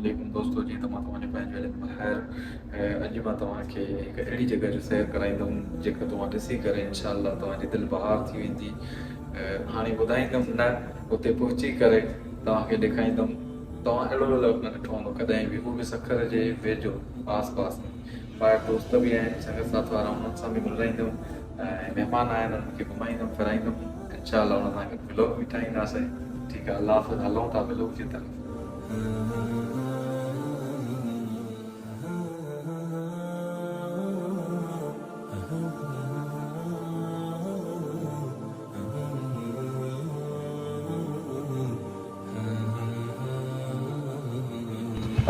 अस्सलामुअलैकुम दोस्तों जी तमाम तव्हांजे पंहिंजे वेले में ख़ैर अॼु मां तव्हांखे हिकु अहिड़ी जॻह जो सैर कराईंदुमि जेका तव्हां ॾिसी करे इंशाअल्लाह तव्हांजी दिलि बहार थी वेंदी। हाणे ॿुधाईंदुमि न, उते पहुची करे तव्हांखे ॾेखारींदुमि। तव्हां अहिड़ो लफ़्ज़ न ॾिठो हूंदो कॾहिं बि, उहो बि सखर जे वेझो आस पास में। ॿाहिरि दोस्त बि आहिनि संगत साथ वारा, उन्हनि सां बि मिलाईंदुमि ऐं महिमान आहिनि उन्हनि खे घुमाईंदुमि फिराईंदुमि इंशाअल्लाह। उन सां गॾु व्लॉग बि ठाहींदासीं। ठीकु आहे, अल्लाह हाफ़िज़। हलूं था व्लॉग जी तरफ़।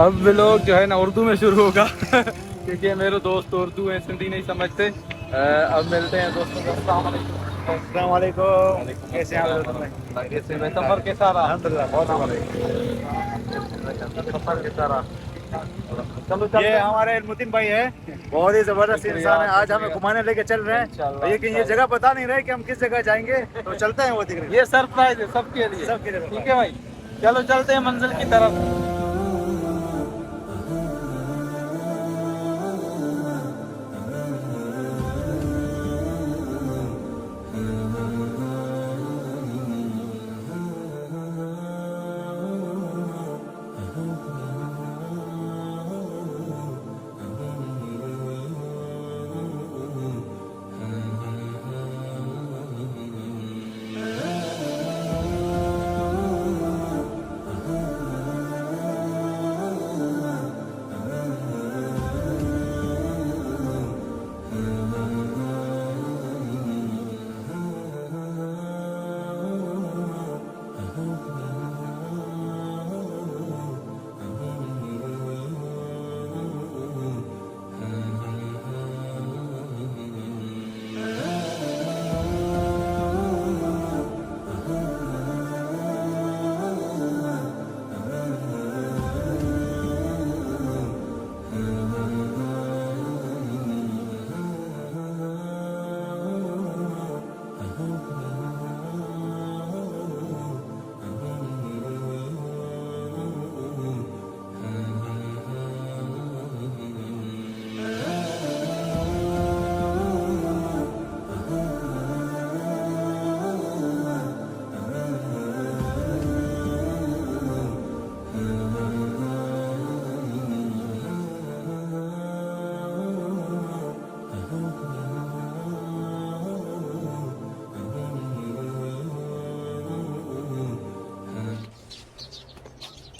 अब व्लॉग जो है ना उर्दू में शुरू होगा क्योंकि मेरे दोस्त उर्दू है, सिंधी नहीं समझते। अब मिलते हैं दोस्तों को। अस्सलाम अस्सलामुअलैकुम। कैसे हैं आप लोग? सफर कैसा रहा? अल्हम्दुलिल्लाह बहुत सफर कैसा रहा? चलो अच्छा। ये हमारे इल्मुद्दीन भाई है, बहुत ही जबरदस्त इंसान है। आज हमें घुमाने लेके चल रहे हैं, लेकिन ये जगह बता नहीं रहे कि हम किस जगह जाएंगे, तो चलते हैं वो दिख रहे ये सरप्राइज है सबके लिए। सबके लिए। ठीक है भाई, चलो चलते हैं मंजिल की तरफ।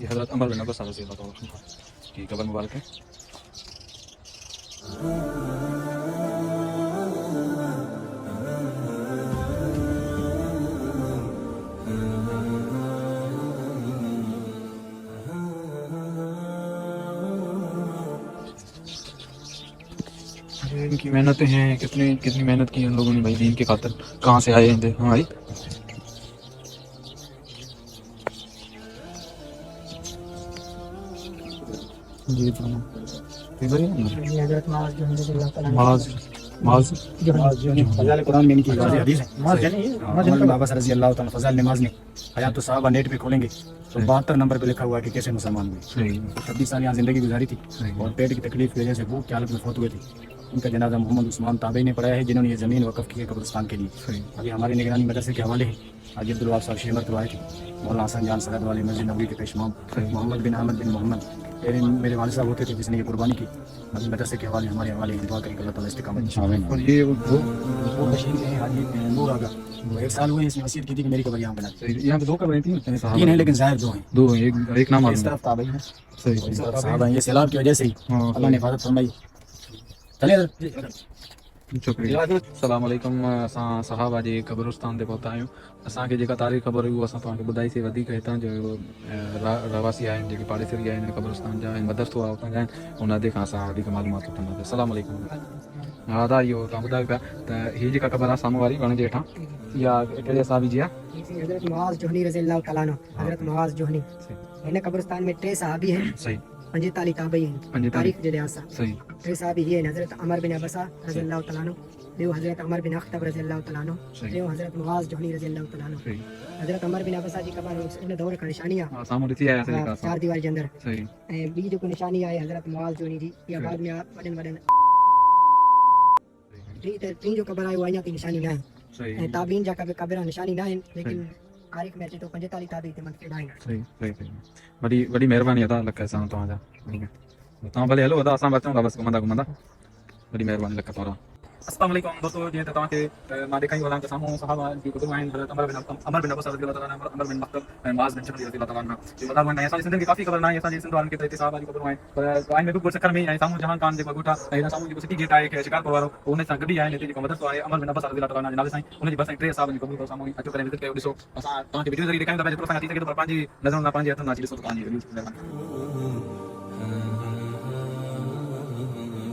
ये हज़रत अमर बिन अब्बास रज़ी अल्लाह तआला अन्हु की कब्र मुबारक है। इनकी मेहनतें हैं, कितनी कितनी मेहनत की इन लोगों ने भाई दीन के खातिर। कहाँ से आए हैं? हाँ भाई, जी तो माज माज फज़ाइल कुरान में इनकी वाज़ेह हदीस है। अब्बास रज़ी अल्लाह तआला फज़ाइल नमाज में हयात सहाबा नेट पे खोलेंगे तो 72 नंबर पे लिखा हुआ है कि कैसे मुसलमान हुए। 26 साल यहाँ जिंदगी गुजारी थी और पेट की तकलीफ की वजह से भूख की हालत में फौत हुए थे। उनका जनाजा मोहम्मद उस्मान ताबई ने पढ़ाया है, जिन्होंने ये ज़मीन वक़्फ़ की है कब्रिस्तान के लिए। अभी हमारी निगरानी मदरसे के हवाले है। आज अब्दुल वाहब साहब शेमर करवाए थे, मौलाना हसन जान सरहद वाले मस्जिद नबवी के पेशमाम मोहम्मद बिन अहमद बिन मोहम्मद मेरे वालिद साहब होते थे जिसने ये कुर्बानी की। अभी मदरसे के हवाले हमारे हवाले दुआ करें अल्लाह ताला इस्तिकामत। और ये वो मशीन है हाजी नूर आगा, 1 साल हुए इसने वसीयत की थी कि मेरी कब्र यहाँ बना। यहाँ पे 2 कब्रें थी, 3 है लेकिन ज़ाहिर 2 हैं। 2 एक नाम इस तरफ ताबई है, सही इस तरफ साहब हैं। ये सैलाब की वजह से ही अल्लाह ने हिफाजत फरमाई। चलिए शुक्रिया। अस्सलाम वालेकुम। असां सहाबा जे कब्रिस्तान ते पहुता आहियूं। असांखे जेका तारीख़ ख़बर हुई उहा असां तव्हांखे ॿुधाईसीं। वधीक हितां जो रहवासी आहिनि, जेके पाड़ेसरी आहिनि कब्रिस्तान जा आहिनि, मदरसो आहे उतां जा आहिनि, उन ते खां असां वधीक मालूमात वठंदासीं। अस्सलाम वालेकुम। हा दा इहो तव्हां ॿुधायो पिया त हीअ जेका क़बर आहे साम्हूं वारी वण जे हेठां, इहा कहिड़े साहबी जी आहे? हज़रत मुआज़ जोहनी रज़ी अल्लाह तआला अन्हु। हज़रत मुआज़ जोहनी हिन कब्रिस्तान में 3 सहाबी हैं, सही 45 ताबई हैं। तारीख़ जे लिहाज़ सां सही 3 सहाबी ये हैं, हज़रत अमर बिन अब्बास रज़ी अल्लाह तआला अन्हु, ॿियो हज़रत अमर बिन अख्तब रज़ी अल्लाह तआला अन्हु, ॿियो हज़रत मुआज़ जोहनी रज़ी अल्लाह तआला अन्हु। सही हज़रत अमर बिन अब्बास जी क़बर उन दौर खां निशानी आहे हां सामू ॾिसी आया सही का चार दीवारी जे अंदरि। सही ऐं ॿी जेको निशानी आहे हज़रत मुआज़ जोहनी जी, इहा बाद में वॾनि टी जो क़बर आहे उहा अञा ताईं निशानी न आहे। सही ऐं ताबीन जा क़बर निशानी न आहिनि, लेकिन तारीख़ में अचे थो 45 ताबी ते मनक़िब आहिनि। सही सही सही वॾी वॾी महिरबानी अदा लख सां तव्हांजा तव्हां भले हलो अदा असां बि अचूं था बसि घुमंदा घुमंदा वॾी महिरबानी लख तव्हां। अस्सलाम वालेकुम दोस्तों, जीअं त तव्हांखे मां ॾेखारी वञा त साम्हूं सहाबा जी गुज़रियूं आहिनि हज़रत अमर बिन अब्बास रज़ी अल्लाह तआला अन्हु, अमर बिन मख्तम ऐं मुआज़ बिन जबल रज़ी अल्लाह तआला अन्हु। ये वॾा माण्हू आहिनि, असांजी सिंधियुनि खे काफ़ी ख़बर न आहे, असांजे सिंध वारनि खे त हिते सहाबा जी ख़बरूं आहिनि, पर आहिनि में बिल्कुलु सिखर में ई आहे। साम्हूं जहां खान जेको ॻोठ आहे ऐं हिन साम्हूं जेको सिटी गेट आहे शिकारपुर वारो, उन सां गॾु ई आहे। हिते जेको मदरसो आहे अमर बिन अब्बास रज़ी अल्लाह तआला अन्हु जे नाले सां, उनजी बस ऐं 3 सहाबनि जी ख़बरूं अथव। साम्हूं अचो करे विज़िट कयो, ॾिसो। असां तव्हांखे वीडियो ज़रिए ॾेखारियूं था, जेतिरो असां थी सघे थो, पर पंहिंजी नज़रुनि खां पंहिंजी हथनि सां अची ॾिसो त तव्हांजी